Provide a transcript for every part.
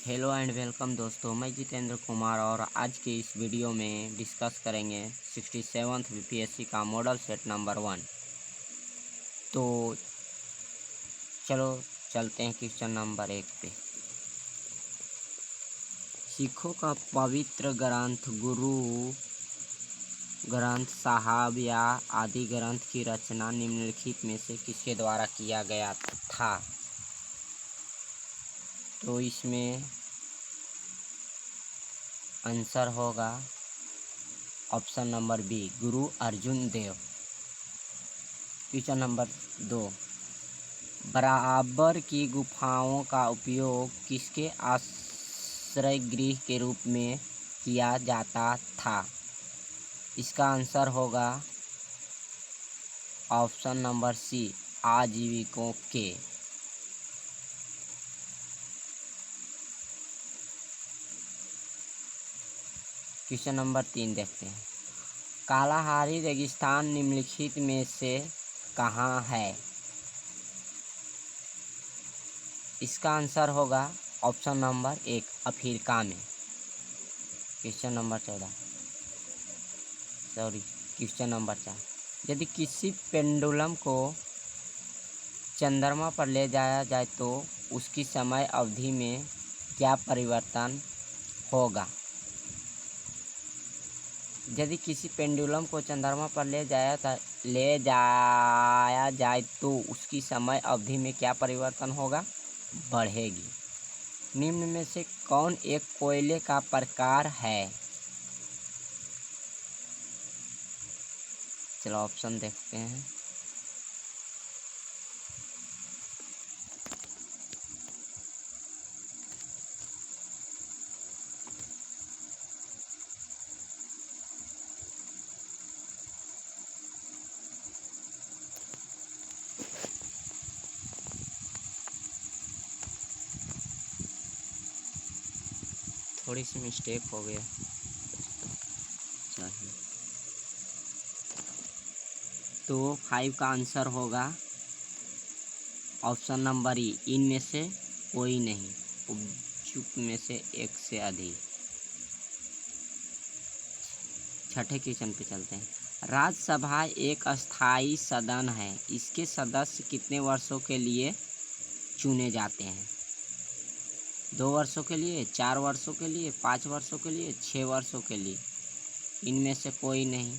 Hello and welcome दोस्तों, मैं जितेंद्र कुमार और आज के इस वीडियो में डिस्कस करेंगे 67th बीपीएससी का मॉडल सेट नंबर 1। तो चलो चलते हैं क्वेश्चन नंबर 1 पे। सिखों का पवित्र ग्रंथ गुरु ग्रंथ साहब या आदि ग्रंथ की रचना निम्नलिखित में से किसके द्वारा किया गया था? तो इसमें आंसर होगा ऑप्शन नंबर बी, गुरु अर्जुन देव। क्वेश्चन नंबर 2, बराबर की गुफाओं का उपयोग किसके आश्रय गृह के रूप में किया जाता था? इसका आंसर होगा ऑप्शन नंबर सी, आजीविकों के। क्वेश्चन नंबर 3 देखते हैं। कालाहारी रेगिस्तान निम्नलिखित में से कहाँ है? इसका आंसर होगा ऑप्शन नंबर 1, अफ्रीका में। क्वेश्चन नंबर 4, यदि किसी पेंडुलम को चंद्रमा पर ले जाया जाए तो उसकी समय अवधि में क्या परिवर्तन होगा? यदि किसी पेंडुलम को चंद्रमा पर ले जाया जाए तो उसकी समय अवधि में क्या परिवर्तन होगा? बढ़ेगी। निम्न में से कौन एक कोयले का प्रकार है? चलो ऑप्शन देखते हैं। थोड़ी सी मिस्टेक हो गया चाहिए। तो 5 का आंसर होगा ऑप्शन नंबर ई, इनमें से कोई नहीं, उपयुक्त में से एक से अधिक। छठे क्वेश्चन पे चलते हैं। राज्यसभा एक अस्थाई सदन है, इसके सदस्य कितने वर्षों के लिए चुने जाते हैं? 2 वर्षों के लिए, 4 वर्षों के लिए, 5 वर्षों के लिए, 6 वर्षों के लिए। इनमें से कोई नहीं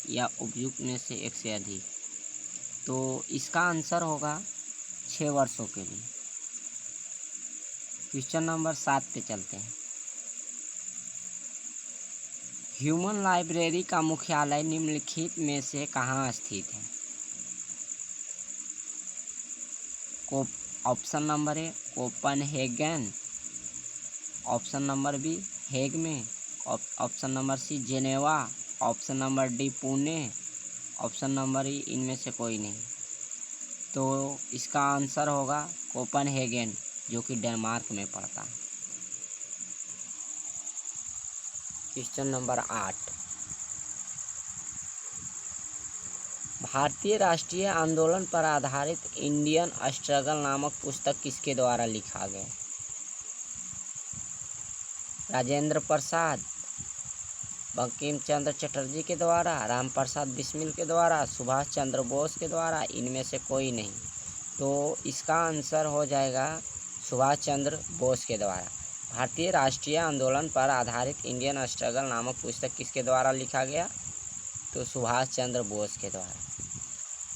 या उपयुक्त में से एक से अधिक। तो इसका आंसर होगा 6 वर्षों के लिए। क्वेश्चन नंबर 7 पे चलते हैं। ह्यूमन लाइब्रेरी का मुख्यालय निम्नलिखित में से कहाँ स्थित है? Option number A, Copenhagen. Option number B, Hague में। Option number C, Geneva. Option number D, Pune. Option number E, इनमें से कोई नहीं। तो इसका आंसर होगा कोपनहेगन, जो कि डेनमार्क में पड़ता है। क्वेश्चन नंबर 8, भारतीय राष्ट्रीय आंदोलन पर आधारित इंडियन स्ट्रगल नामक पुस्तक किसके द्वारा लिखा गया? राजेंद्र प्रसाद, बंकिम चंद्र चटर्जी के द्वारा, राम प्रसाद बिस्मिल के द्वारा, सुभाष चंद्र बोस के द्वारा, इनमें से कोई नहीं। तो इसका आंसर हो जाएगा सुभाष चंद्र बोस के द्वारा। भारतीय राष्ट्रीय आंदोलन पर आधारित इंडियन स्ट्रगल नामक पुस्तक किसके द्वारा लिखा गया? तो सुभाष चंद्र बोस के द्वारा।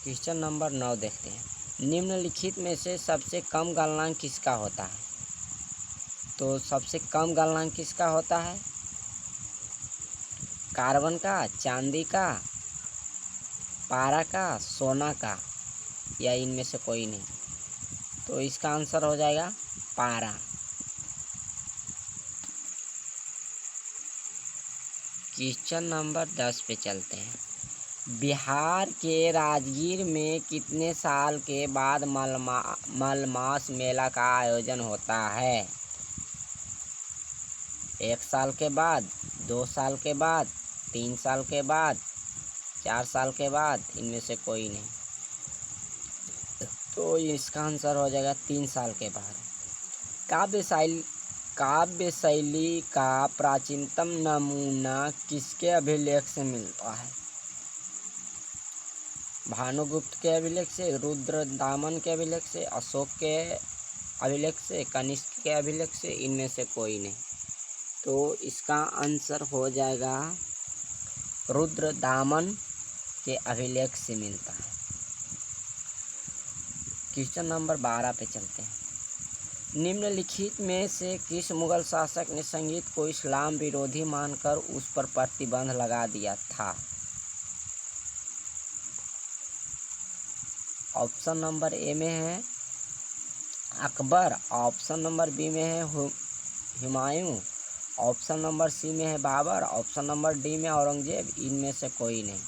क्वेश्चन नंबर 9 देखते हैं। निम्नलिखित में से सबसे कम गलनांक किसका होता है? तो सबसे कम गलनांक किसका होता है? कार्बन का, चांदी का, पारा का, सोना का, या इनमें से कोई नहीं। तो इसका आंसर हो जाएगा पारा। क्वेश्चन नंबर 10 पे चलते हैं। बिहार के राजगीर में कितने साल के बाद मलमास मेला का आयोजन होता है? 1 साल के बाद, 2 साल के बाद, 3 साल के बाद, 4 साल के बाद, इनमें से कोई नहीं। तो इसका आंसर हो जाएगा 3 साल के बाद। काव्य काव्य शैली का प्राचीनतम नमूना किसके अभिलेख से मिलता है? भानुगुप्त के अभिलेख से, रुद्रदामन के अभिलेख से, अशोक के अभिलेख से, कनिष्क के अभिलेख से, इनमें से कोई नहीं। तो इसका आंसर हो जाएगा रुद्रदामन के अभिलेख से मिलता है। क्वेश्चन नंबर 12 पे चलते हैं। निम्नलिखित में से किस मुगल शासक ने संगीत को इस्लाम विरोधी मानकर उस पर प्रतिबंध लगा दिया था? ऑप्शन नंबर ए में है अकबर, ऑप्शन नंबर बी में है हुमायूं, ऑप्शन नंबर सी में है बाबर, ऑप्शन नंबर डी में औरंगजेब, इनमें से कोई नहीं।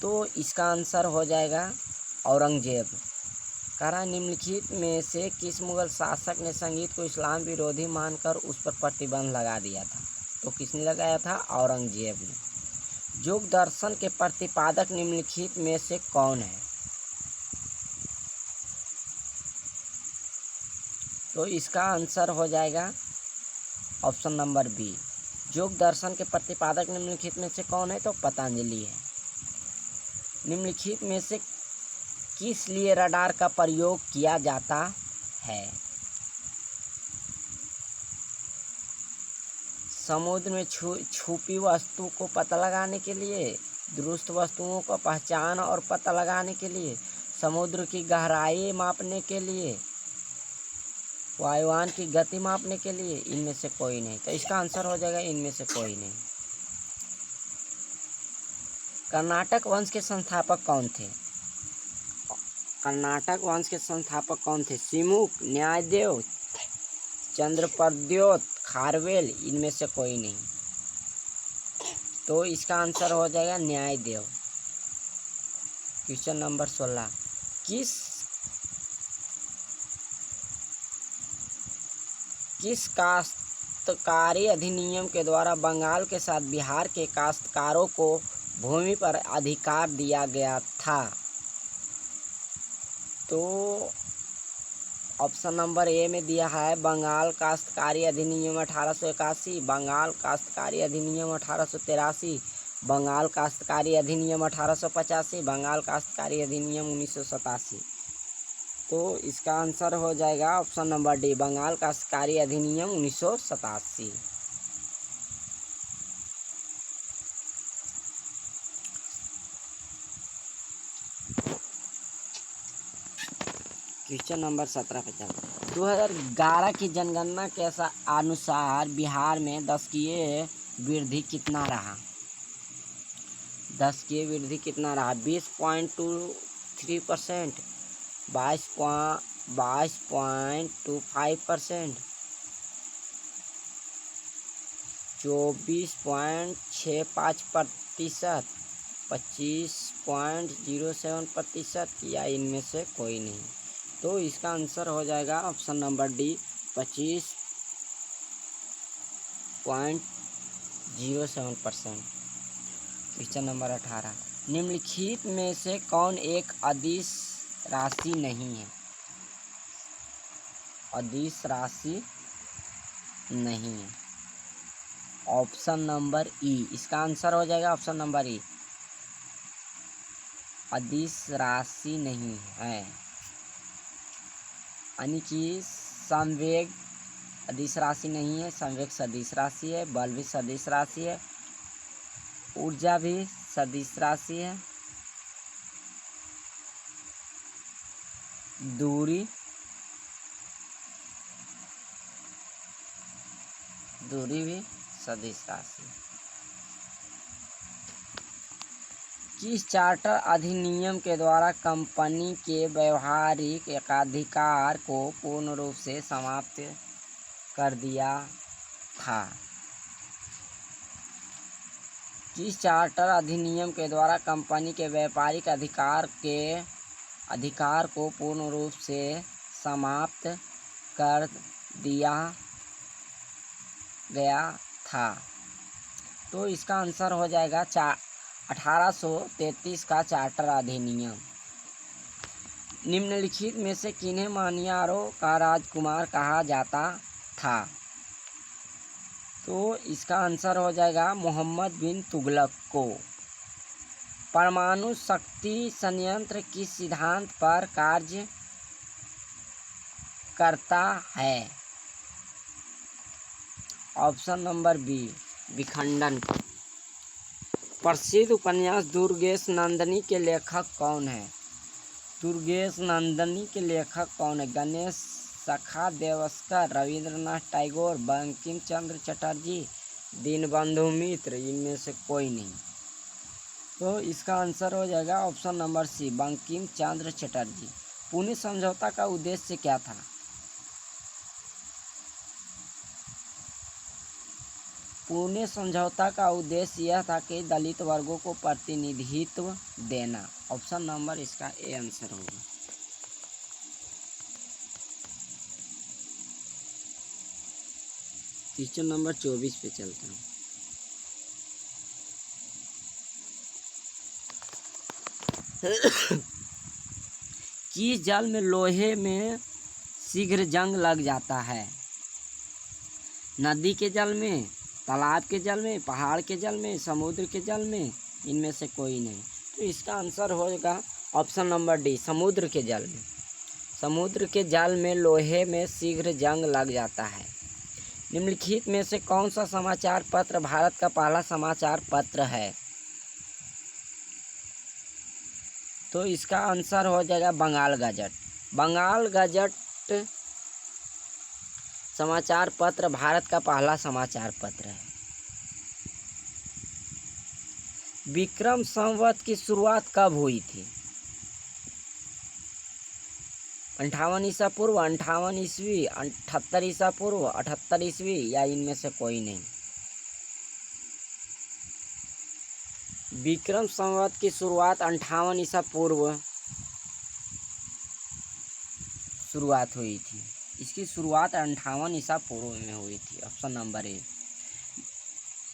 तो इसका आंसर हो जाएगा औरंगजेब। कहा निम्नलिखित में से किस मुगल शासक ने संगीत को इस्लाम विरोधी मानकर उस पर प्रतिबंध लगा दिया था? तो किसने लगाया था? औरंगजेब ने। योग दर्शन के प्रतिपादक निम्नलिखित में से कौन है? तो इसका आंसर हो जाएगा ऑप्शन नंबर बी। योग दर्शन के प्रतिपादक निम्नलिखित में से कौन है? तो पतंजलि है। निम्नलिखित में से किस लिए रडार का प्रयोग किया जाता है? समुद्र में छुपी वस्तु को पता लगाने के लिए, दुरूस्त वस्तुओं को पहचान और पता लगाने के लिए, समुद्र की गहराई मापने के लिए, वायुयान की गति मापने के लिए, इनमें से कोई नहीं। तो इसका आंसर हो जाएगा इनमें से कोई नहीं। कर्नाटक वंश के संस्थापक कौन थे? कर्नाटक वंश के संस्थापक कौन थे? सिमुक, न्यायदेव, चंद्रप्रद्योत, खारवेल, इनमें से कोई नहीं। तो इसका आंसर हो जाएगा न्यायदेव। Question number 16। किस काश्तकारी अधिनियम के द्वारा बंगाल के साथ बिहार के काश्तकारों को भूमि पर अधिकार दिया गया था? तो ऑप्शन नंबर ए में दिया है बंगाल काश्तकारी अधिनियम 1881, बंगाल काश्तकारी अधिनियम 1883, बंगाल काश्तकारी अधिनियम 1885, बंगाल काश्तकारी अधिनियम 1987। तो इसका आंसर हो जाएगा ऑप्शन नंबर डी, बंगाल काश्तकारी अधिनियम 1987। क्वेश्चन नंबर 17 पे चलते हैं। 2011 की जनगणना के अनुसार बिहार में दशकीय वृद्धि कितना रहा? दशकीय वृद्धि कितना रहा? 20.23%, 22.25%, 24.65%, 25.07% या इनमें से कोई नहीं। तो इसका आंसर हो जाएगा option number D, 25.07%। Question number 18। निम्नलिखित में से कौन एक अदिश राशि नहीं है? अदिश राशि नहीं है। ऑप्शन नंबर ई, इसका आंसर हो जाएगा ऑप्शन नंबर ई, अदिश राशि नहीं है। यानी कि संवेग अदिश राशि नहीं है, संवेग सदिश राशि है, बल भी सदिश राशि है, ऊर्जा भी सदिश राशि है, दूरी भी सदिश राशि। किस चार्टर अधिनियम के द्वारा कंपनी के व्यवहारिक एकाधिकार को पूर्ण रूप से समाप्त कर दिया था? किस चार्टर अधिनियम के द्वारा कंपनी के व्यापारिक अधिकार को पूर्ण रूप से समाप्त कर दिया गया था? तो इसका आंसर हो जाएगा 1833 का चार्टर अधिनियम। निम्नलिखित में से किन्हें मानियारों का राजकुमार कहा जाता था? तो इसका आंसर हो जाएगा मोहम्मद बिन तुगलक को। परमाणु शक्ति संयंत्र किस सिद्धांत पर कार्य करता है? ऑप्शन नंबर बी, विखंडन। प्रसिद्ध उपन्यास दुर्गेश नंदिनी के लेखक कौन है? दुर्गेश नंदिनी के लेखक कौन है? गणेश सखा देवस्कर, रविंद्रनाथ टैगोर, बंकिम चंद्र चटर्जी, दीनबंधु मित्र, इनमें से कोई नहीं। तो इसका आंसर हो जाएगा ऑप्शन नंबर सी, बंकिम चंद्र चटर्जी। पुणे समझौता का उद्देश्य क्या था? पुणे समझौता का उद्देश्य यह था कि दलित वर्गों को प्रतिनिधित्व देना। ऑप्शन नंबर इसका ए आंसर होगा। क्वेश्चन नंबर 24 पे चलते हैं। किस जल में लोहे में शीघ्र जंग लग जाता है? नदी के जल में, तालाब के जल में, पहाड़ के जल में, समुद्र के जल में, इनमें से कोई नहीं। तो इसका आंसर होगा ऑप्शन नंबर डी, समुद्र के जल में। समुद्र के जल में लोहे में शीघ्र जंग लग जाता है। निम्नलिखित में से कौन सा समाचार पत्र भारत का पहला समाचार पत्र है? तो इसका आंसर हो जाएगा बंगाल गजट। बंगाल गजट समाचार पत्र भारत का पहला समाचार पत्र है। विक्रम संवत की शुरुआत कब हुई थी? 58 ईसा पूर्व, 58 ईस्वी, 78 ईसा पूर्व, 78 ईस्वी, या इनमें से कोई नहीं। विक्रम संवत की शुरुआत 58 ईसा पूर्व शुरुआत हुई थी। इसकी शुरुआत 58 ईसा पूर्व में हुई थी। ऑप्शन नंबर ए।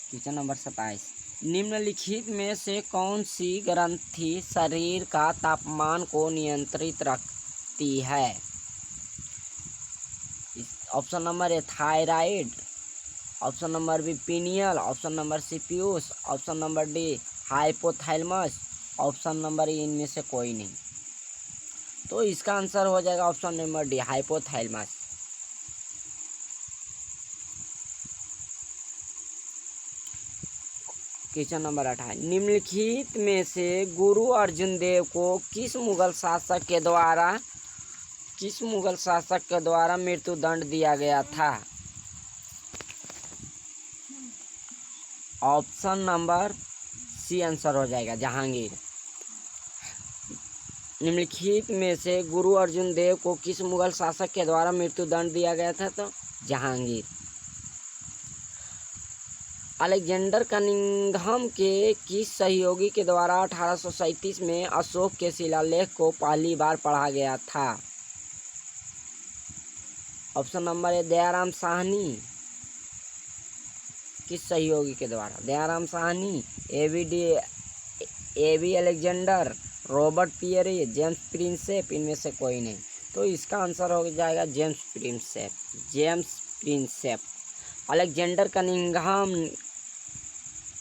क्वेश्चन नंबर 27, निम्नलिखित में से कौन सी ग्रंथि शरीर का तापमान को नियंत्रित रखती है? Option number A thyroid, option number B pineal, option number C पीयूष, option number D hypothalamus, option number E इनमें से कोई नहीं। तो इसका आंसर हो जाएगा option number D, hypothalamus. Question number 28, निम्नलिखित में से गुरु अर्जुन देव को किस मुगल शासक के द्वारा मृत्युदंड दिया गया था? ऑप्शन नंबर सी आंसर हो जाएगा, जहांगीर। निम्नलिखित में से गुरु अर्जुन देव को किस मुगल शासक के द्वारा मृत्युदंड दिया गया था? तो जहांगीर। अलेक्जेंडर कनिंघम के किस सहयोगी के द्वारा 1837 में अशोक के शिलालेख को पहली बार पढ़ा गया था? Option number A Dayaram Sahni. किस सहयोगी के द्वारा? Dayaram Sahni, AV Alexander, Robert Pierre, James Prinsep, इनमें से कोई नहीं। तो इसका आंसर हो जाएगा जेम्स प्रिंसेप। अलेक्जेंडर कनिंघम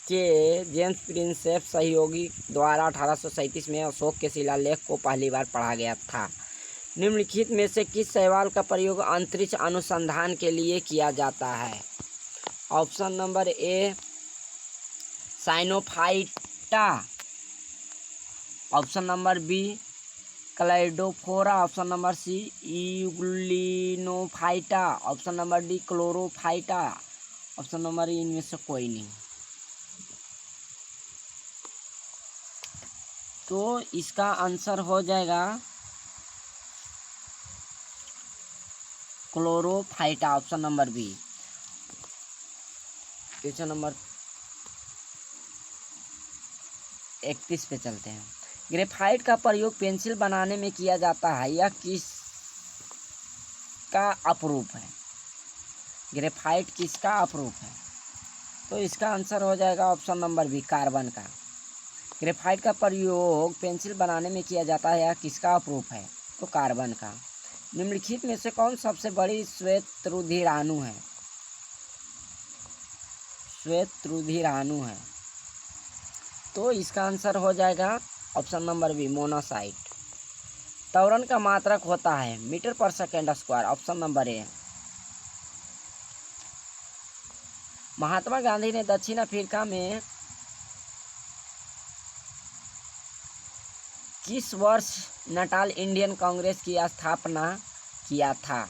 के जेम्स प्रिंसेप सहयोगी द्वारा 1837 में अशोक के शिलालेख को पहली बार पढ़ा गया था। निम्नलिखित में से किस शैवाल का प्रयोग अंतरिक्ष अनुसंधान के लिए किया जाता है? Option number A cyanophyta, option number B cladophora, option number C euglenophyta, option number D chlorophyta, option number E इनमें से कोई नहीं। तो इसका आंसर हो जाएगा chlorophyta, option number B. Question number 31 पे चलते हैं। ग्रेफाइट का प्रयोग पेंसिल बनाने में किया जाता है, यह किसका अपरूप है? ग्रेफाइट किसका अपरूप है? तो इसका आंसर हो जाएगा ऑप्शन नंबर बी, कार्बन का। ग्रेफाइट का प्रयोग पेंसिल बनाने में किया जाता है, यह किसका अपरूप है? तो कार्बन का। निम्नलिखित में से कौन सबसे बड़ी श्वेतरुधिराणु है? श्वेतरुधिराणु है तो इसका आंसर हो जाएगा ऑप्शन नंबर बी, मोनोसाइट। त्वरण का मात्रक होता है metre per second square, option number A. Mahatma Gandhi ने दक्षिण अफ्रीका में किस वर्ष नटाल इंडियन कांग्रेस की स्थापना किया था?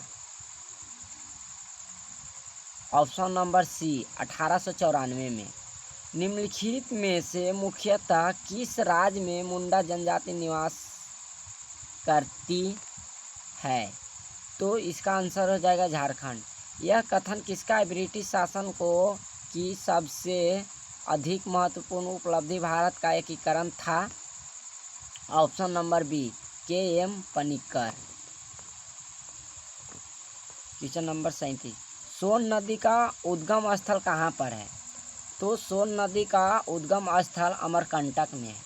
ऑप्शन नंबर सी, 1894 में। निम्नलिखित में से मुख्यतः किस राज्य में मुंडा जनजाति निवास करती है? तो इसका आंसर हो जाएगा झारखंड। यह कथन किसका है? ब्रिटिश शासन को की सबसे अधिक महत्वपूर्ण उपलब्धि भारत का एकीकरण था, option number B, K M. Panikkar. Question number 37, Son नदी का उद्गम स्थल कहाँ पर है? तो सोन नदी का उद्गम स्थल अमरकंटक में है।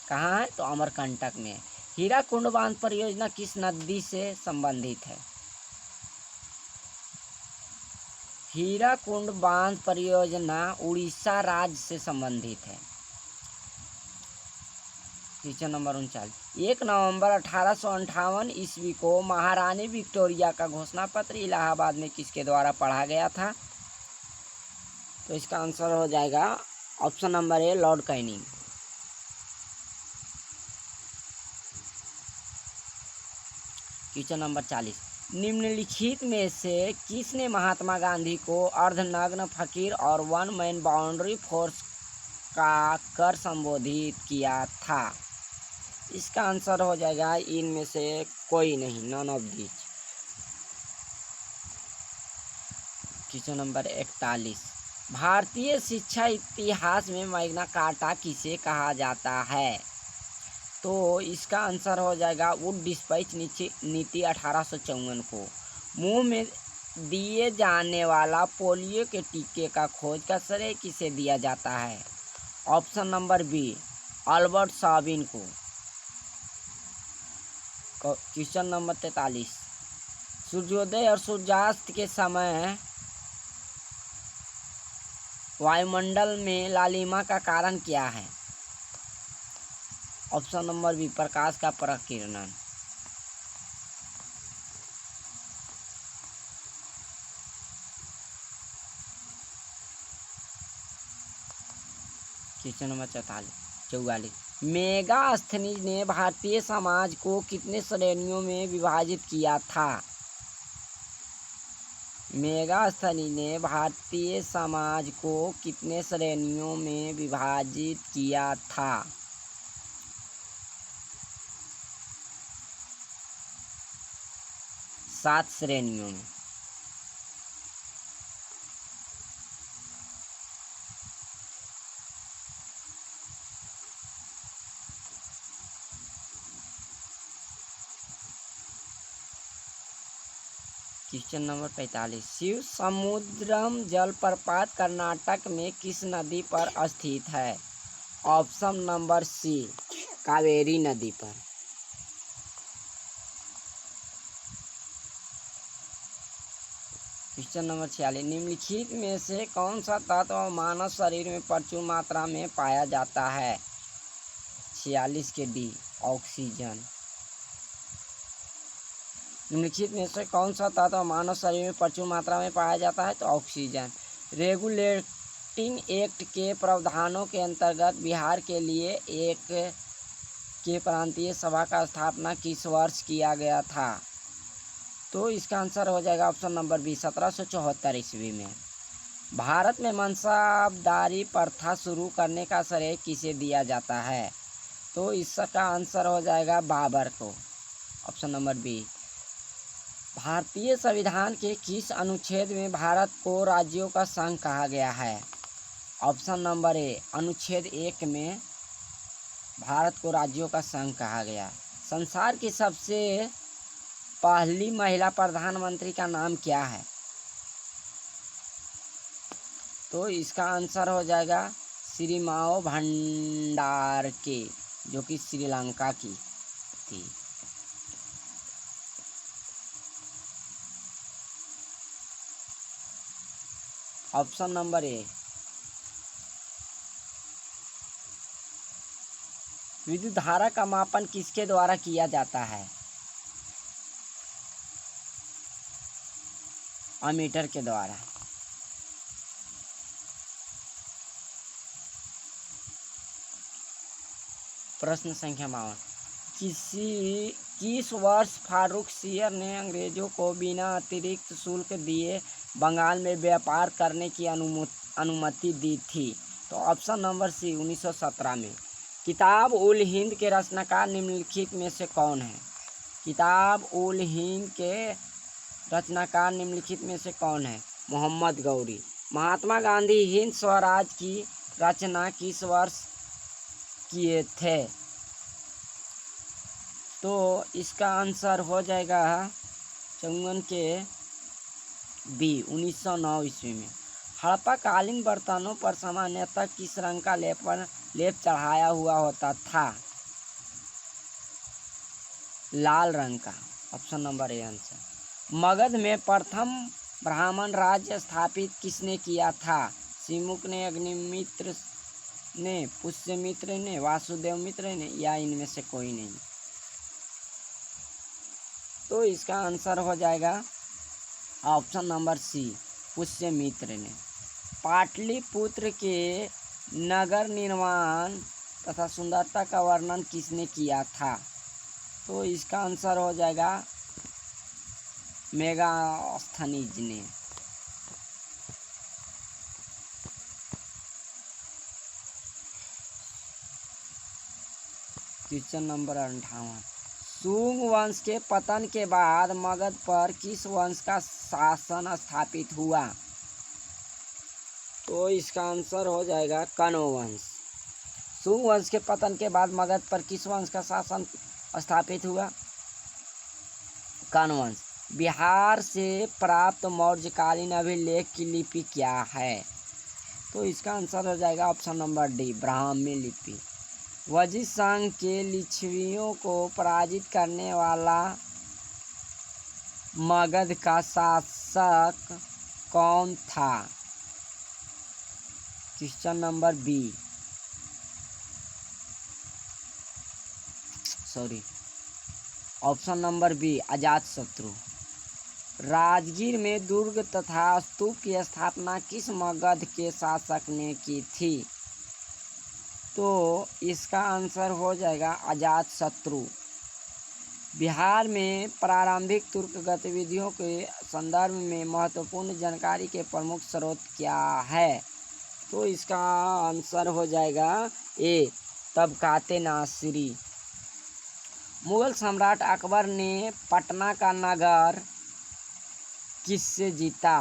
कहाँ है? तो अमरकंटक में है। हीराकुंड बांध परियोजना किस नदी से संबंधित है? हीराकुंड बांध परियोजना उड़ीसा राज्य से संबंधित है। क्वेश्चन नंबर 39, 1 नवंबर 1858 ईस्वी को महारानी विक्टोरिया का घोषणा पत्र इलाहाबाद में किसके द्वारा पढ़ा गया था? तो इसका आंसर हो जाएगा ऑप्शन नंबर ए, लॉर्ड कैनिंग। क्वेश्चन नंबर 40, निम्नलिखित में से किसने महात्मा गांधी को अर्धनग्न फकीर और वन मैन बाउंड्री फोर्स का कर संबोधित किया था? इसका आंसर हो जाएगा इनमें से कोई नहीं, none of this. Question number 41, भारतीय शिक्षा इतिहास में मैग्ना कार्टा किसे कहा जाता है? तो इसका आंसर हो जाएगा वुड डिस्पैच नीति 1854 को। मुंह में दिए जाने वाला पोलियो के टीके का खोज का श्रेय किसे दिया जाता है? Option number B, Albert Sabin को। क्वेश्चन नंबर 43, सूर्योदय और सूर्यास्त के समय वायुमंडल में लालिमा का कारण क्या है? ऑप्शन नंबर बी, प्रकाश का प्रकीर्णन। क्वेश्चन नंबर 44, मेगास्थनी ने भारतीय समाज को कितने श्रेणियों में विभाजित किया था? मेगास्थनी ने भारतीय समाज को कितने श्रेणियों में विभाजित किया था? 7 श्रेणियों में। क्वेश्चन नंबर 45, शिव समुद्रम जलप्रपात कर्नाटक में किस नदी पर स्थित है? ऑप्शन नंबर सी, कावेरी नदी पर। क्वेश्चन नंबर 46, निम्नलिखित में से कौन सा तत्व मानव शरीर में प्रचुर मात्रा में पाया जाता है? 46 के डी, ऑक्सीजन। निम्नलिखित में से कौन सा तत्व मानव शरीर में प्रचुर मात्रा में पाया जाता है? तो ऑक्सीजन। रेगुलेटिंग एक्ट के प्रावधानों के अंतर्गत बिहार के लिए एक के प्रांतीय सभा का स्थापना किस वर्ष किया गया था? तो इसका आंसर हो जाएगा ऑप्शन नंबर बी, 1774 ईस्वी में। भारत में मनसाबदारी प्रथा शुरू करने का श्रेय किसे दिया जाता है? तो इसका आंसर हो जाएगा बाबर को, ऑप्शन नंबर बी। भारतीय संविधान के किस अनुच्छेद में भारत को राज्यों का संघ कहा गया है? ऑप्शन नंबर ए, अनुच्छेद 1 में भारत को राज्यों का संघ कहा गया। संसार की सबसे पहली महिला प्रधानमंत्री का नाम क्या है? तो इसका आंसर हो जाएगा श्रीमाओ भंडारके, जो कि श्रीलंका की थी। ऑप्शन नंबर ए। विद्युत धारा का मापन किसके द्वारा किया जाता है? अमीटर के द्वारा। प्रश्न संख्या 52। किस वर्ष फारुखसियर ने अंग्रेजों को बिना अतिरिक्त शुल्क दिए बंगाल में व्यापार करने की अनुमति दी थी? तो ऑप्शन नंबर सी 1917 में। किताब उल हिंद के रचनाकार निम्नलिखित में से कौन है? किताब उल हिंद के रचनाकार निम्नलिखित में से कौन है? मोहम्मद गौरी। महात्मा गांधी हिंद स्वराज की रचना किस वर्ष किए थे? तो इसका आंसर हो जाएगा 54 के बी 1909 ईस्वी में। हड़प्पा कालीन बर्तनों पर सामान्यतः किस रंग का लेप चढ़ाया हुआ होता था? लाल रंग का। Option number A answer. Magadh में प्रथम ब्राह्मण राज्य स्थापित किसने किया था? सिमुक ने, अग्निमित्र ने, पुष्यमित्र ने, वासुदेव मित्र ने, या इनमें से कोई नहीं? तो इसका आंसर हो जाएगा ऑप्शन नंबर सी पुष्यमित्र ने। पाटलिपुत्र के नगर निर्माण तथा सुंदरता का वर्णन किसने किया था? तो इसका आंसर हो जाएगा मेगास्थनीज ने। Question number 58। शुंग वंश के पतन के बाद मगध पर किस वंश का शासन स्थापित हुआ? तो इसका आंसर हो जाएगा कण्व वंश। शुंग वंश के पतन के बाद मगध पर किस वंश का शासन स्थापित हुआ? कण्व वंश। बिहार से प्राप्त मौर्यकालीन अभिलेख की लिपि क्या है? तो इसका आंसर हो जाएगा ऑप्शन नंबर डी ब्राह्मी लिपि। वजिर संघ के लिच्छवियों को पराजित करने वाला मगध का शासक कौन था? Question number B option number B Ajatashatru. Rajgir में दुर्ग तथा स्तूप की स्थापना किस मगध के शासक ने की थी? तो इसका आंसर हो जाएगा अजातशत्रु। बिहार में प्रारंभिक तुर्क गतिविधियों के संदर्भ में महत्वपूर्ण जानकारी के प्रमुख स्रोत क्या है? तो इसका आंसर हो जाएगा ए तबकाते नासिरी। मुगल सम्राट अकबर ने पटना का नगर किससे जीता?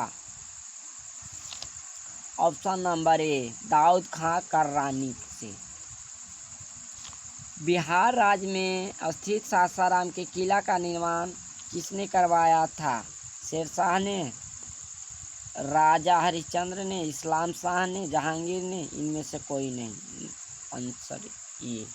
ऑप्शन नंबर ए दाऊद खां कररानी से। बिहार राज्य में स्थित सासाराम के किला का निर्माण किसने करवाया था? शेरशाह ने, राजा हरिश्चंद्र ने, इस्लाम शाह ने, जहांगीर ने, इनमें से कोई नहीं? आंसर ये।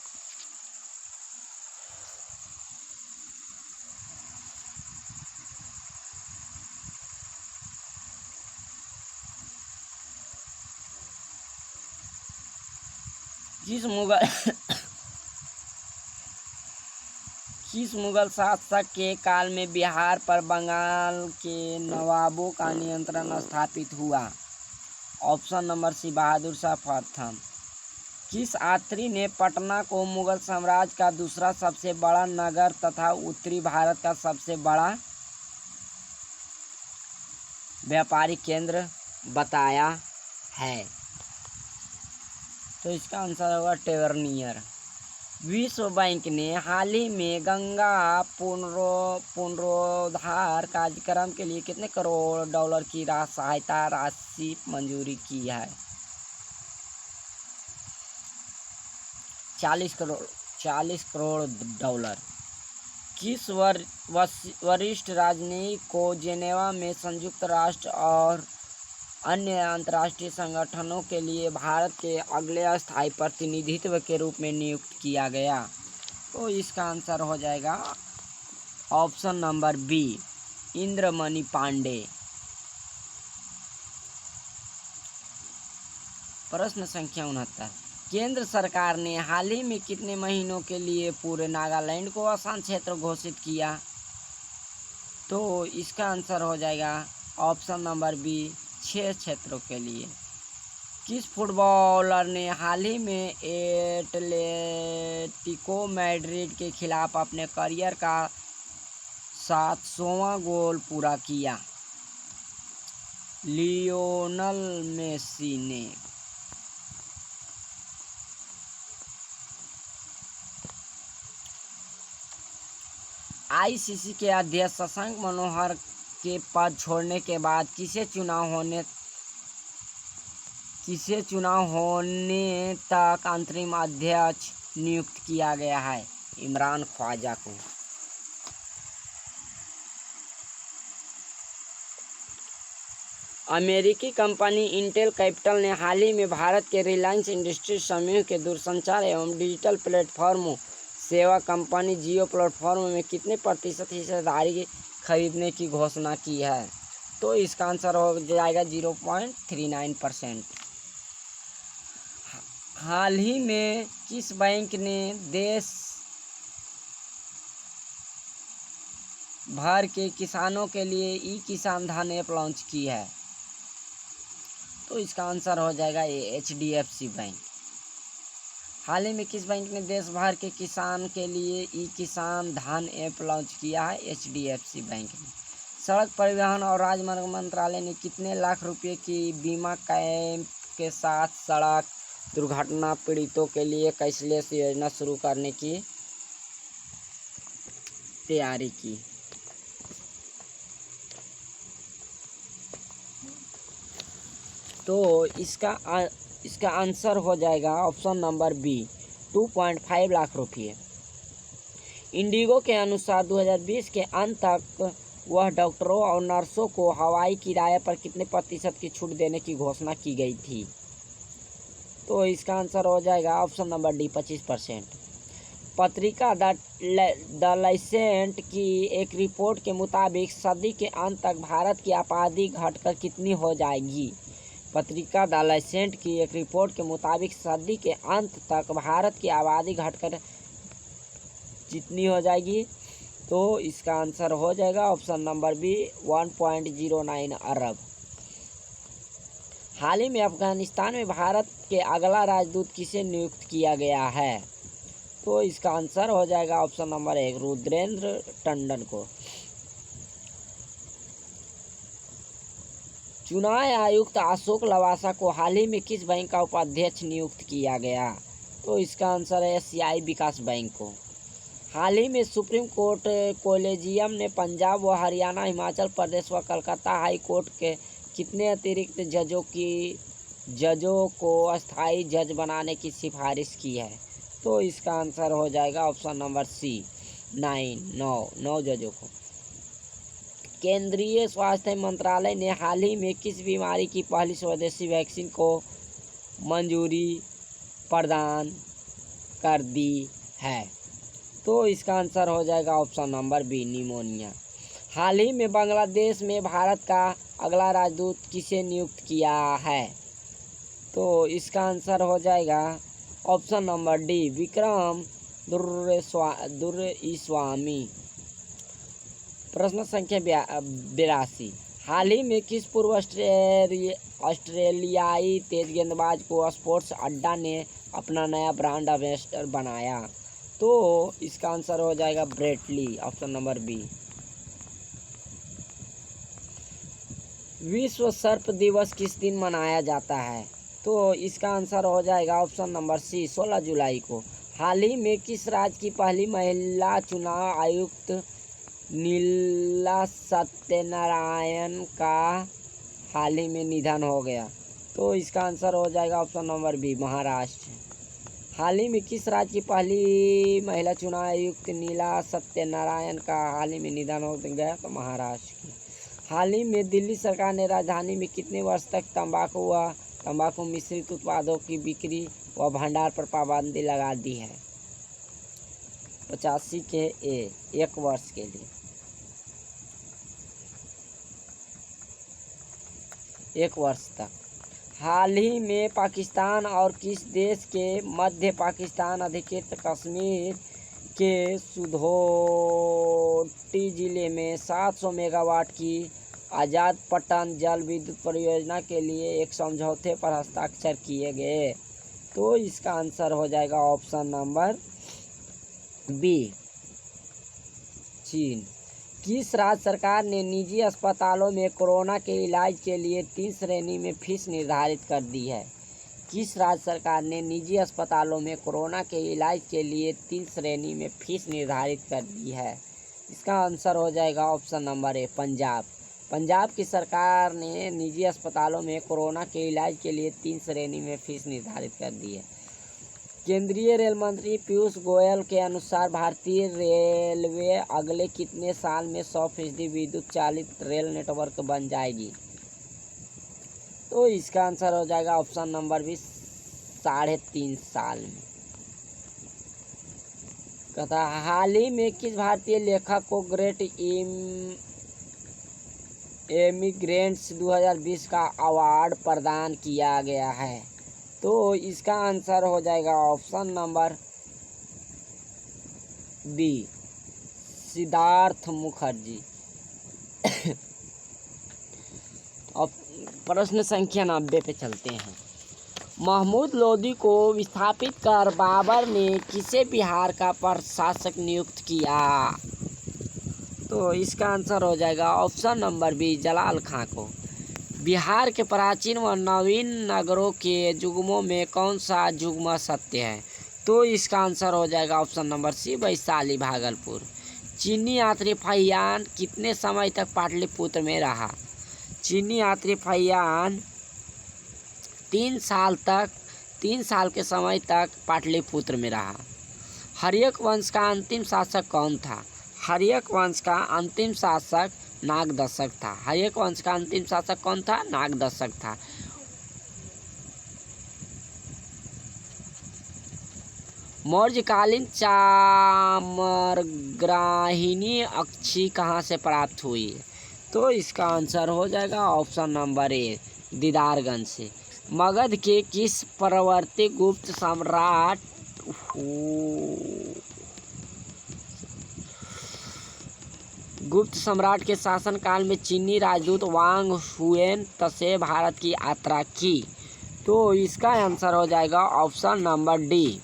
किस मुगल शासक के काल में बिहार पर बंगाल के नवाबों का नियंत्रण स्थापित हुआ? ऑप्शन नंबर सी बहादुर शाह प्रथम। किस यात्री ने पटना को मुगल साम्राज्य का दूसरा सबसे बड़ा नगर तथा उत्तरी भारत का सबसे बड़ा व्यापारिक केंद्र बताया है? तो इसका आंसर होगा टेवर्नियर। विश्व बैंक ने हाल ही में गंगा पुनरुद्धार कार्यक्रम के लिए कितने करोड़ डॉलर की सहायता राशि मंजूरी की है? 40 करोड़ डॉलर। किस वरिष्ठ राजनयिक को जेनेवा में संयुक्त राष्ट्र और अन्य अंतर्राष्ट्रीय संगठनों के लिए भारत के अगले अस्थायी प्रतिनिधित्व के रूप में नियुक्त किया गया? तो इसका आंसर हो जाएगा option number B Indramani Pande. प्रश्न संख्या 69, केंद्र सरकार ने हाल ही में कितने महीनों के लिए पूरे नागालैंड को आसान क्षेत्र घोषित किया? तो इसका आंसर हो जाएगा ऑप्शन नंबर बी, 6 क्षेत्रों के लिए। किस फुटबॉलर ने हाल ही में एटलेटिको मैड्रिड के खिलाफ अपने करियर का 700वां गोल पूरा किया? लियोनल मेसी ने। आईसीसी के अध्यक्ष शशांक मनोहर के पद छोड़ने के बाद किसे चुनाव होने तक अंतरिम अध्यक्ष नियुक्त किया गया है? इमरान ख्वाजा को। अमेरिकी कंपनी इंटेल कैपिटल ने हाल ही में भारत के रिलायंस इंडस्ट्रीज समूह के दूरसंचार एवं डिजिटल प्लेटफॉर्म सेवा कंपनी जियो प्लेटफॉर्म में कितने प्रतिशत हिस्सेदारी खरीदने की घोषणा की है? तो इसका आंसर हो जाएगा 0.39%। हाल ही में किस बैंक ने देश भर के किसानों के लिए ई किसान धन ऐप लॉन्च की है? तो इसका आंसर हो जाएगा HDFC बैंक। हाल ही में किस बैंक ने देश भर के किसान के लिए ई किसान धन ऐप लॉन्च किया है? HDFC बैंक ने। सड़क परिवहन और राजमार्ग मंत्रालय ने कितने लाख रुपए की बीमा कैंप के साथ सड़क दुर्घटना पीड़ितों के लिए कैशलेस योजना शुरू करने की तैयारी की? तो इसका आंसर हो जाएगा ऑप्शन नंबर बी, 2.5 लाख रुपये। इंडिगो के अनुसार 2020 के अंत तक वह डॉक्टरों और नर्सों को हवाई किराए पर कितने प्रतिशत की छूट देने की घोषणा की गई थी? तो इसका आंसर हो जाएगा ऑप्शन नंबर डी, 25%। पत्रिका द लाइसेंट की एक रिपोर्ट के मुताबिक सदी के अंत तक भारत की आबादी घटकर कितनी हो जाएगी? पत्रिका द लाइसेंट की एक रिपोर्ट के मुताबिक सदी के अंत तक भारत की आबादी घटकर जितनी हो जाएगी? तो इसका आंसर हो जाएगा ऑप्शन नंबर बी, 1.09 अरब। हाल ही में अफगानिस्तान में भारत के अगला राजदूत किसे नियुक्त किया गया है? तो इसका आंसर हो जाएगा ऑप्शन नंबर 1, रुद्रेंद्र टंडन को। चुनाव आयुक्त अशोक लवासा को हाल ही में किस बैंक का उपाध्यक्ष नियुक्त किया गया? तो इसका आंसर है एशियाई विकास बैंक को। हाल ही में सुप्रीम कोर्ट कोलेजियम ने पंजाब व हरियाणा, हिमाचल प्रदेश व कलकत्ता हाई कोर्ट के कितने अतिरिक्त जजों को अस्थायी जज बनाने की सिफारिश की है? तो इसका आंसर हो जाएगा ऑप्शन नंबर सी, 9 जजों को। केंद्रीय स्वास्थ्य मंत्रालय ने हाल ही में किस बीमारी की पहली स्वदेशी वैक्सीन को मंजूरी प्रदान कर दी है? तो इसका आंसर हो जाएगा ऑप्शन नंबर बी, निमोनिया। हाल ही में बांग्लादेश में भारत का अगला राजदूत किसे नियुक्त किया है? तो इसका आंसर हो जाएगा ऑप्शन नंबर डी, विक्रम दुर्ईस्वामी। प्रश्न संख्या 82, हाल ही में किस पूर्व ऑस्ट्रेलियाई तेज गेंदबाज को स्पोर्ट्स अड्डा ने अपना नया ब्रांड एम्बेसडर बनाया? तो इसका आंसर हो जाएगा ब्रेटली, ऑप्शन नंबर बी। विश्व सर्प दिवस किस दिन मनाया जाता है? तो इसका आंसर हो जाएगा ऑप्शन नंबर सी, 16 जुलाई को। हाल ही में किस राज्य की पहली महिला चुनाव आयुक्त नीला सत्यनारायण का हाल ही में निधन हो गया? तो इसका आंसर हो जाएगा ऑप्शन नंबर बी, महाराष्ट्र। हाल ही में किस राज्य की पहली महिला चुनाव आयुक्त नीला सत्यनारायण का हाल ही में निधन हो गया? तो महाराष्ट्र की। हाल ही में दिल्ली सरकार ने राजधानी में कितने वर्ष तक तंबाकू व तंबाकू मिश्रित उत्पादों की बिक्री व भंडार पर पाबंदी लगा दी है? 85 के 1 वर्ष के लिए, 1 वर्ष तक। हाल ही में पाकिस्तान और किस देश के मध्य पाकिस्तान अधिकृत कश्मीर के सुधोटी जिले में 700 मेगावाट की आज़ाद पट्टन जल विद्युत परियोजना के लिए एक समझौते पर हस्ताक्षर किए गए। तो इसका आंसर हो जाएगा ऑप्शन नंबर बी, चीन। किस राज्य सरकार ने निजी अस्पतालों में कोरोना के इलाज के लिए 3 श्रेणी में फीस निर्धारित कर दी है? किस राज्य सरकार ने निजी अस्पतालों में कोरोना के इलाज के लिए 3 श्रेणी में फीस निर्धारित कर दी है? इसका आंसर हो जाएगा ऑप्शन नंबर ए, पंजाब। पंजाब की सरकार ने निजी अस्पतालों में कोरोना के इलाज के लिए 3 श्रेणी में फीस निर्धारित कर दी है। केंद्रीय रेल मंत्री पीयूष गोयल के अनुसार भारतीय रेलवे अगले कितने साल में 100% विद्युत चालित रेल नेटवर्क बन जाएगी? तो इसका आंसर हो जाएगा ऑप्शन नंबर बी, 3.5 साल में। कहता हाल ही में किस भारतीय लेखक को ग्रेट एमिग्रेंट्स 2020 का अवार्ड प्रदान किया गया है? तो इसका आंसर हो जाएगा option number B, Siddhartha Mukherjee. अब प्रश्न संख्या 90 पे चलते हैं। महमूद लोदी को विस्थापित कर बाबर ने किसे बिहार का प्रशासक नियुक्त किया? तो इसका आंसर हो जाएगा ऑप्शन नंबर बी, जलाल खां को। बिहार के प्राचीन व नवीन नगरों के युग्मों में कौन सा युग्म सत्य है? तो इसका आंसर हो जाएगा option number C, Vaishali Bhagalpur. चीनी यात्री फहियान कितने समय तक पाटलिपुत्र में रहा? चीनी यात्री फहियान 3 साल के समय तक पाटलिपुत्र में रहा। हर्यक वंश का अंतिम शासक कौन था? हर्यक वंश का अंतिम शासक नागदशक था। हर्यक वंश का अंतिम शासक कौन था? नागदशक था। मौर्यकालीन चामरग्राहिनी अक्षी कहाँ से प्राप्त हुई? तो इसका आंसर हो जाएगा ऑप्शन नंबर ए, दीदारगंज से। मगध के किस परवर्ती गुप्त सम्राट के शासनकाल में चीनी राजदूत वांग हुएन तसे भारत की यात्रा की? तो इसका आंसर हो जाएगा ऑप्शन नंबर डी।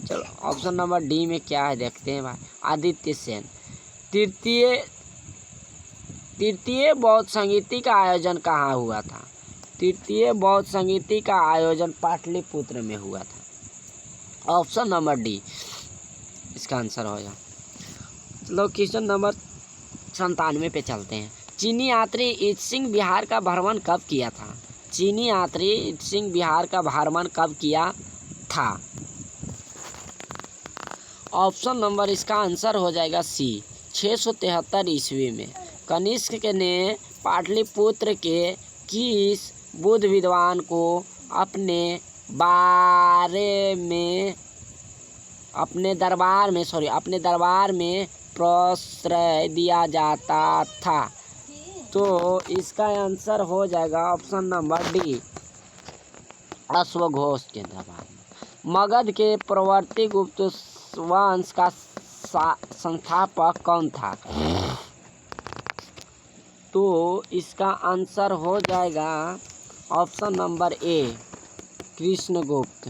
चलो ऑप्शन नंबर डी में क्या है देखते हैं भाई। आदित्य सेन। तृतीय बौद्ध संगीति का आयोजन कहाँ हुआ था? तृतीय बौद्ध संगीति का आयोजन पाटलिपुत्र में हुआ था। ऑप्शन नंबर डी इसका आंसर हो जाएगा। चलो क्वेश्चन नंबर 97 पे चलते हैं। चीनी यात्री ईत सिंह बिहार का भ्रमण कब किया था? चीनी यात्री ईत सिंह बिहार का भ्रमण कब किया था? ऑप्शन नंबर इसका आंसर हो जाएगा सी, 673 ईस्वी में। कनिष्क ने पाटलिपुत्र के किस बुद्ध विद्वान को अपने दरबार में प्रश्रय दिया जाता था? तो इसका आंसर हो जाएगा ऑप्शन नंबर डी, अश्वघोष के दरबार में। मगध के प्रवर्ती गुप्त वंश का संस्थापक कौन था? तो इसका आंसर हो जाएगा ऑप्शन नंबर ए, कृष्णगुप्त।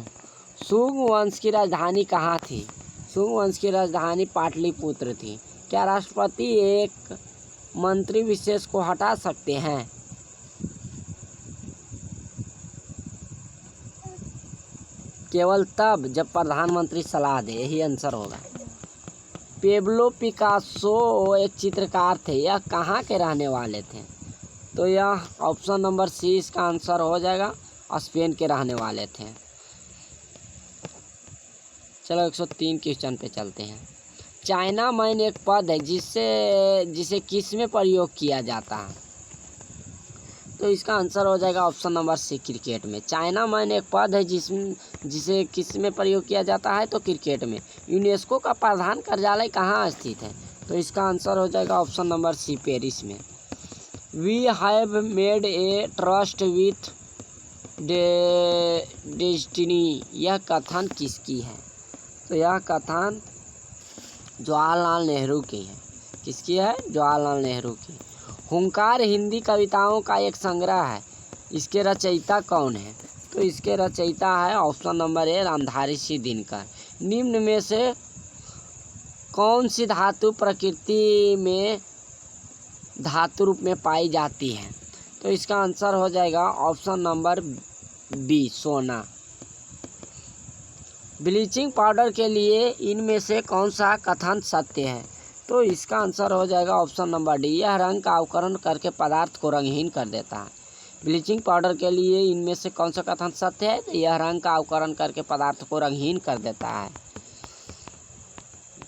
शुंग वंश की राजधानी कहाँ थी? शुंग वंश की राजधानी पाटलिपुत्र थी। क्या राष्ट्रपति एक मंत्री विशेष को हटा सकते हैं? केवल तब जब प्रधानमंत्री सलाह दे, यही आंसर होगा। पेब्लो पिकासो एक चित्रकार थे, यह कहाँ के रहने वाले थे? तो यह ऑप्शन नंबर सी इसका आंसर हो जाएगा, स्पेन के रहने वाले थे। चलो 103 क्वेश्चन पे चलते हैं। चाइना मैन एक पद है जिसे किस में प्रयोग किया जाता है? तो इसका आंसर हो जाएगा ऑप्शन नंबर सी, क्रिकेट में। चाइना मैन एक पद है जिसे किस में प्रयोग किया जाता है? तो क्रिकेट में। यूनेस्को का प्रधान कार्यालय कहाँ स्थित है? तो इसका आंसर हो जाएगा ऑप्शन नंबर सी, पेरिस में। We have made a trust with destiny, यह कथन किसकी है? तो यह कथन जवाहरलाल नेहरू की है। किसकी है? जवाहरलाल नेहरू की। हुंकार हिंदी कविताओं का एक संग्रह है, इसके रचयिता कौन है? तो इसके रचयिता है ऑप्शन नंबर ए रामधारी सिंह दिनकर। निम्न में से कौन सी धातु प्रकृति में धातु रूप में पाई जाती है? तो इसका आंसर हो जाएगा ऑप्शन नंबर बी सोना। ब्लीचिंग पाउडर के लिए इनमें से कौन सा कथन सत्य है? तो इसका आंसर हो जाएगा ऑप्शन नंबर डी, यह रंग का अवकरण करके पदार्थ को रंगहीन कर देता है। ब्लीचिंग पाउडर के लिए इनमें से कौन सा कथन सत्य है? तो यह रंग का अवकरण करके पदार्थ को रंगहीन कर देता है।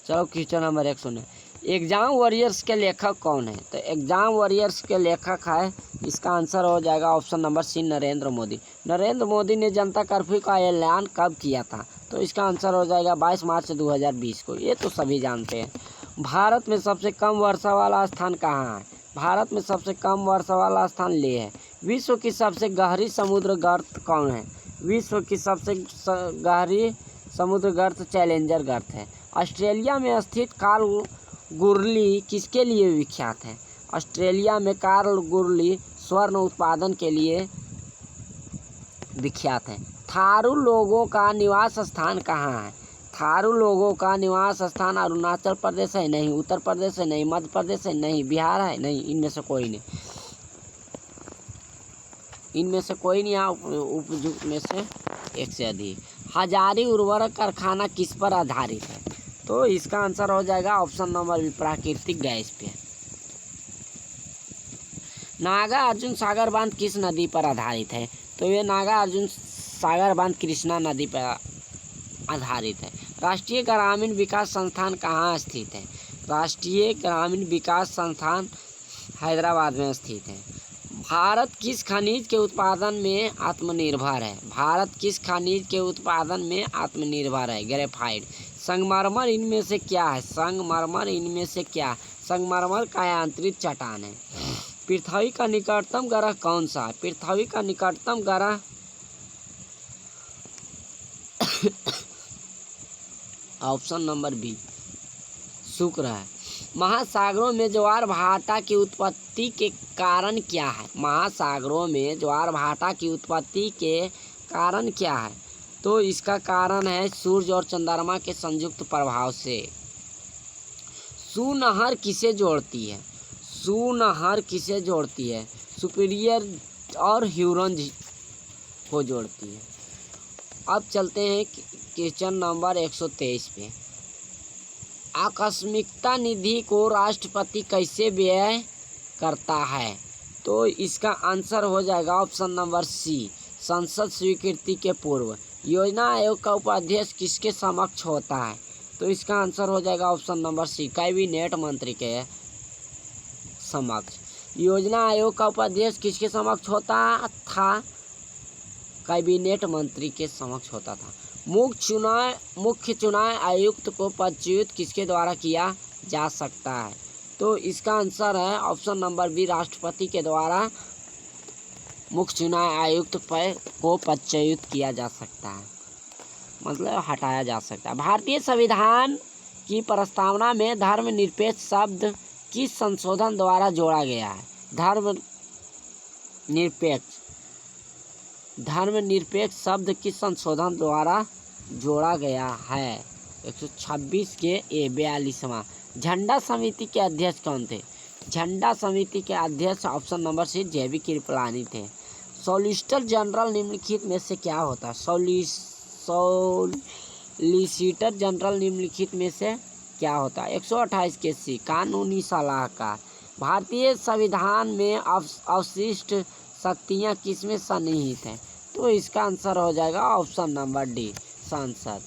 चलो क्वेश्चन नंबर 1 सुने। एग्जाम वॉरियर्स के लेखक कौन है? तो एग्जाम वॉरियर्स के लेखक है, इसका आंसर हो जाएगा option number C Narendra Modi. Narendra Modi ने जनता कर्फ्यू का ऐलान कब किया था? तो इसका आंसर हो जाएगा 22 मार्च 2020 को। ये तो सभी जानते हैं। भारत में सबसे कम वर्षा वाला स्थान कहाँ है? भारत में सबसे कम वर्षा वाला स्थान लेह है। विश्व की सबसे गहरी समुद्र गर्त कौन है? विश्व की सबसे गहरी समुद्र गर्त चैलेंजर गर्त है। ऑस्ट्रेलिया में स्थित कार्ल गुरली किसके लिए विख्यात है? ऑस्ट्रेलिया में कार्ल गुरली स्वर्ण उत्पादन के लिए विख्यात है। थारू लोगों का निवास स्थान कहाँ है? थारू लोगों का निवास स्थान अरुणाचल प्रदेश है? नहीं। उत्तर प्रदेश है? नहीं। मध्य प्रदेश है? नहीं। बिहार है? नहीं। इनमें से कोई नहीं। इनमें से कोई नहीं। उपयुक्त में से एक से अधिक। हजारी उर्वरक कारखाना किस पर आधारित है? तो इसका आंसर हो जाएगा ऑप्शन नंबर बी प्राकृतिक गैस पे। नागा अर्जुन सागर बांध किस नदी पर आधारित है? तो ये नागा अर्जुन सागर बांध कृष्णा नदी पर आधारित है। राष्ट्रीय ग्रामीण विकास संस्थान कहाँ स्थित है? राष्ट्रीय ग्रामीण विकास संस्थान हैदराबाद में स्थित है। भारत किस खनिज के उत्पादन में आत्मनिर्भर है? भारत किस खनिज के उत्पादन में आत्मनिर्भर है? ग्रेफाइट। संगमरमर इनमें से क्या है? संगमरमर इनमें से क्या? संगमरमर का आंतरिक चट्टान है। पृथ्वी का निकटतम ग्रह कौन सा है? पृथ्वी का निकटतम ग्रह ऑप्शन नंबर बी शुक्र है। महासागरों में ज्वार भाटा की उत्पत्ति के कारण क्या है? महासागरों में ज्वार भाटा की उत्पत्ति के कारण क्या है? तो इसका कारण है सूर्य और चंद्रमा के संयुक्त प्रभाव से। सूनहर किसे जोड़ती है? सूनहर किसे जोड़ती है? सुपीरियर और ह्यूरन को जोड़ती है। अब चलते हैं क्वेश्चन नंबर 123 पे। आकस्मिकता निधि को राष्ट्रपति कैसे व्यय करता है? तो इसका आंसर हो जाएगा ऑप्शन नंबर सी संसद स्वीकृति के पूर्व। योजना आयोग का उपाध्यक्ष किसके समक्ष होता है? तो इसका आंसर हो जाएगा ऑप्शन नंबर सी कैबिनेट मंत्री के समक्ष। योजना आयोग का उपाध्यक्ष किसके समक्ष होता था? कैबिनेट मंत्री के समक्ष होता था। मुख्य चुनाव आयुक्त को पदच्युत किसके द्वारा किया जा सकता है? तो इसका आंसर है ऑप्शन नंबर बी राष्ट्रपति के द्वारा मुख्य चुनाव आयुक्त को पदच्युत किया जा सकता है, मतलब हटाया जा सकता है। भारतीय संविधान की प्रस्तावना में धर्मनिरपेक्ष शब्द किस संशोधन द्वारा जोड़ा गया है? धर्मनिरपेक्ष शब्द किस संशोधन द्वारा जोड़ा गया है? 126 के ए 42वां। झंडा समिति के अध्यक्ष कौन थे? झंडा समिति के अध्यक्ष ऑप्शन नंबर सी जेबी कृपलानी थे। सॉलिसिटर जनरल निम्नलिखित में से क्या होता है? सॉलिसिटर जनरल निम्नलिखित में से क्या होता है? 128 के सी कानूनी सलाहकार। भारतीय संविधान में अवशिष्ट शक्तियाँ किसमें सन्निहित हैं? तो इसका आंसर हो जाएगा ऑप्शन नंबर डी सांसद।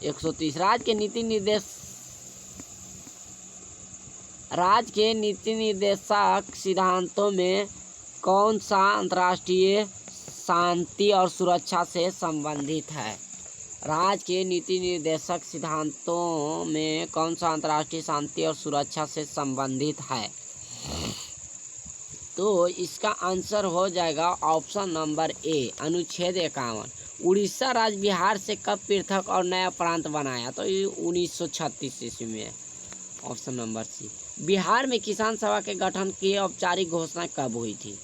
130 राज्य के नीति निर्देशक सिद्धांतों में कौन सा अंतर्राष्ट्रीय शांति और सुरक्षा से संबंधित है? राज्य के नीति निर्देशक सिद्धांतों में कौन सा अंतर्राष्ट्रीय शांति और सुरक्षा से संबंधित है? तो इसका आंसर हो जाएगा ऑप्शन नंबर ए, अनुच्छेद 51। उड़ीसा राज्य बिहार से कब पृथक और नया प्रांत बनाया? तो ये 1936 ईस्वी में है, ऑप्शन नंबर सी। बिहार में किसान सभा के गठन की औपचारिक घोषणा कब हुई थी?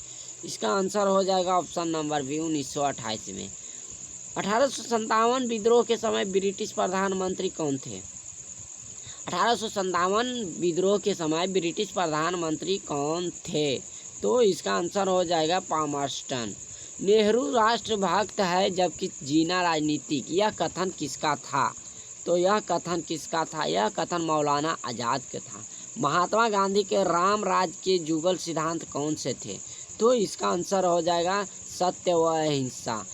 इसका आंसर हो जाएगा ऑप्शन नंबर बी, 1928 में। 1857 विद्रोह के समय ब्रिटिश प्रधानमंत्री कौन थे? 1857 विद्रोह के समय ब्रिटिश प्रधानमंत्री कौन थे? तो इसका आंसर हो जाएगा पामर्स्टन। नेहरू राष्ट्रभक्त है जबकि जीना राजनीतिक, यह कथन किसका था? तो यह कथन किसका था? यह कथन मौलाना आज़ाद का था। महात्मा गांधी के राम राज्य के जुगल सिद्धांत कौन से थे? तो इसका आंसर हो जाएगा सत्य व अहिंसा।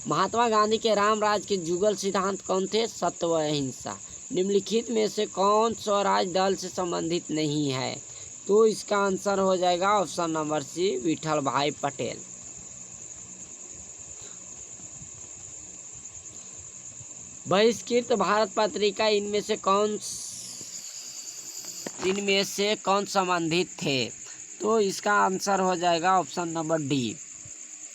महात्मा गांधी के राम राज्य के जुगल सिद्धांत कौन थे? सत्य व अहिंसा। निम्नलिखित में से कौन स्वराज दल से संबंधित नहीं है? तो इसका आंसर हो जाएगा ऑप्शन नंबर सी, विठल भाई पटेल। बहिष्कृत भारत पत्रिका इनमें से कौन संबंधित थे? तो इसका आंसर हो जाएगा option number D,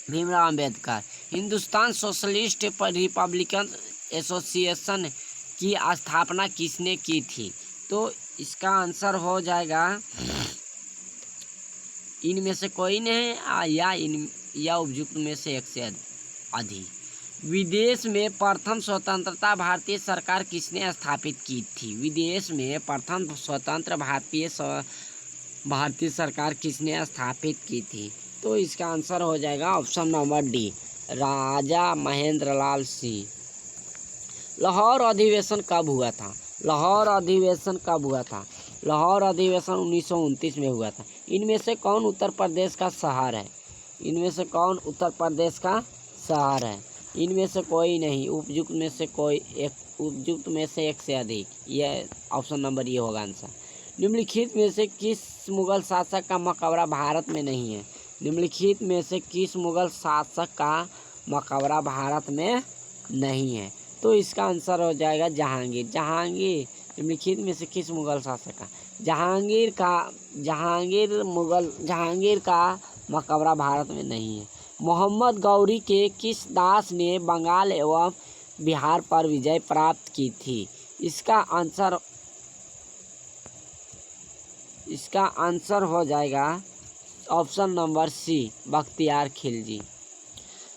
Bhimrao Ambedkar. Hindustan socialist Republican association की स्थापना किसने की थी? तो इसका आंसर हो जाएगा इनमें से कोई नहीं या उपयुक्त में से एक से अधिक। विदेश में प्रथम स्वतंत्रता भारतीय सरकार किसने स्थापित की थी? विदेश में प्रथम स्वतंत्र भारतीय सरकार किसने स्थापित की थी? तो इसका आंसर हो जाएगा ऑप्शन नंबर डी, राजा महेंद्र लाल सिंह। लाहौर अधिवेशन कब हुआ था? लाहौर अधिवेशन कब हुआ था? लाहौर अधिवेशन 1929 में हुआ था। इनमें से कौन उत्तर प्रदेश का शहर है? इनमें से कौन उत्तर प्रदेश का शहर है? इनमें से कोई नहीं, उपयुक्त में से एक से अधिक। यह ऑप्शन नंबर ये होगा आंसर। निम्नलिखित में से किस मुगल शासक का मकबरा भारत में नहीं है? निम्नलिखित में से किस मुगल शासक का मकबरा भारत में नहीं है? तो इसका आंसर हो जाएगा जहांगीर। निम्नलिखित में से किस मुगल शासक का? जहांगीर का मकबरा भारत में नहीं है। मोहम्मद गौरी के किस दास ने बंगाल एवं बिहार पर विजय प्राप्त की थी? इसका आंसर हो जाएगा option number C, Bakhtiyar Khilji.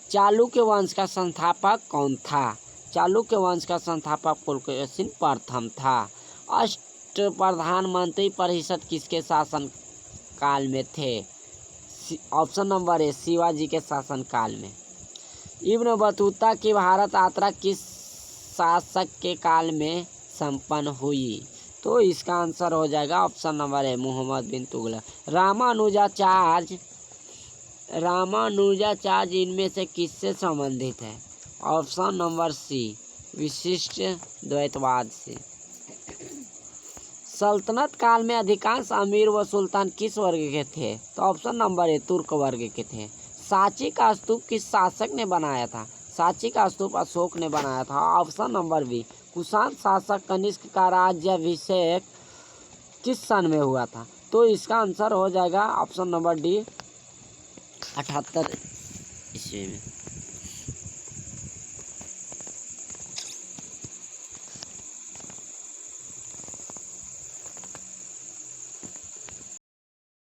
Chalukya वंश का संस्थापक कौन था? चालुक्य वंश का संस्थापक पुलकेशिन प्रथम था। अष्ट प्रधानमंत्री परिषद किसके शासन काल में थे? ऑप्शन नंबर ए, शिवाजी के शासन काल में। इब्न बतूता की भारत यात्रा किस शासक के काल में संपन्न हुई? तो इसका आंसर हो जाएगा ऑप्शन नंबर ए, मोहम्मद बिन तुगलक। रामानुजाचार्य इनमें से किससे संबंधित है? ऑप्शन नंबर सी, विशिष्ट द्वैतवाद से। सल्तनत काल में अधिकांश अमीर व सुल्तान किस वर्ग के थे? तो ऑप्शन नंबर ए, तुर्क वर्ग के थे। सांची का स्तूप किस शासक ने बनाया था? सांची का स्तूप अशोक ने बनाया था। ऑप्शन नंबर बी, कुषाण शासक कनिष्क का राज्याभिषेक किस सन में हुआ था? तो इसका आंसर हो जाएगा ऑप्शन नंबर डी, 78 ईस्वी में।